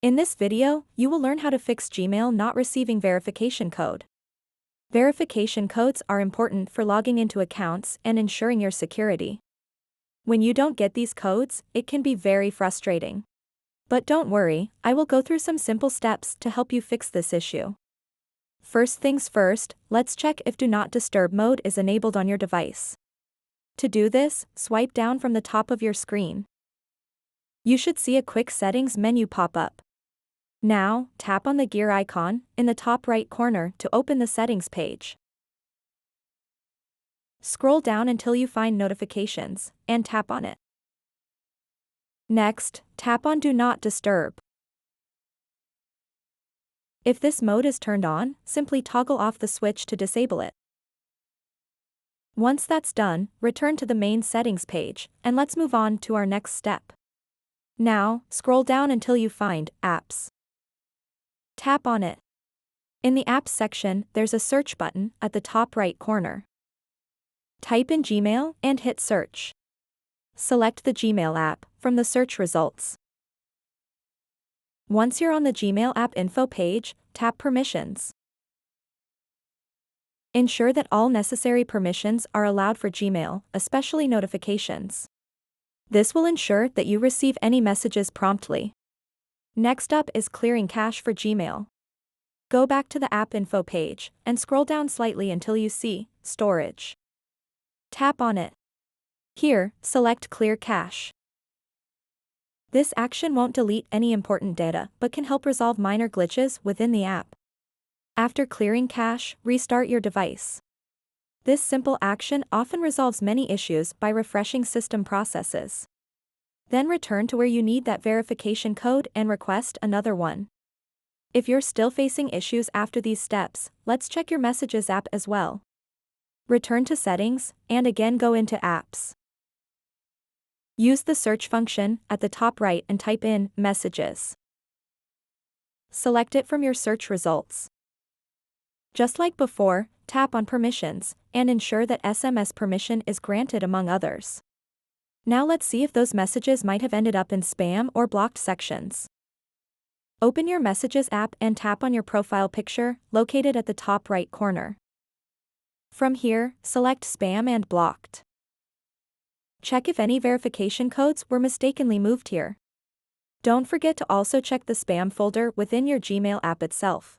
In this video, you will learn how to fix Gmail not receiving verification code. Verification codes are important for logging into accounts and ensuring your security. When you don't get these codes, it can be very frustrating. But don't worry, I will go through some simple steps to help you fix this issue. First things first, let's check if Do Not Disturb mode is enabled on your device. To do this, swipe down from the top of your screen. You should see a quick settings menu pop up. Now, tap on the gear icon in the top right corner to open the settings page. Scroll down until you find notifications, and tap on it. Next, tap on Do Not Disturb. If this mode is turned on, simply toggle off the switch to disable it. Once that's done, return to the main settings page, and let's move on to our next step. Now, scroll down until you find Apps. Tap on it. In the Apps section, there's a search button at the top right corner. Type in Gmail and hit search. Select the Gmail app from the search results. Once you're on the Gmail app info page, tap Permissions. Ensure that all necessary permissions are allowed for Gmail, especially notifications. This will ensure that you receive any messages promptly. Next up is clearing cache for Gmail. Go back to the app info page and scroll down slightly until you see Storage. Tap on it. Here, select Clear Cache. This action won't delete any important data but can help resolve minor glitches within the app. After clearing cache, restart your device. This simple action often resolves many issues by refreshing system processes. Then return to where you need that verification code and request another one. If you're still facing issues after these steps, let's check your Messages app as well. Return to Settings, and again go into Apps. Use the search function at the top right and type in Messages. Select it from your search results. Just like before, tap on Permissions, and ensure that SMS permission is granted among others. Now let's see if those messages might have ended up in spam or blocked sections. Open your Messages app and tap on your profile picture, located at the top right corner. From here, select Spam and Blocked. Check if any verification codes were mistakenly moved here. Don't forget to also check the spam folder within your Gmail app itself.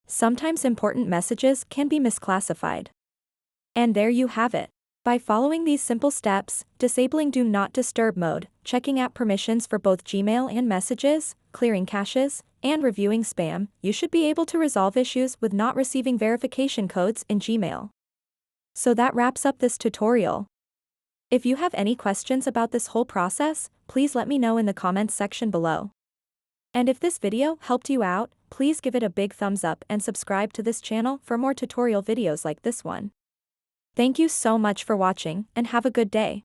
Sometimes important messages can be misclassified. And there you have it. By following these simple steps, disabling Do Not Disturb mode, checking app permissions for both Gmail and Messages, clearing caches, and reviewing spam, you should be able to resolve issues with not receiving verification codes in Gmail. So that wraps up this tutorial. If you have any questions about this whole process, please let me know in the comments section below. And if this video helped you out, please give it a big thumbs up and subscribe to this channel for more tutorial videos like this one. Thank you so much for watching and have a good day.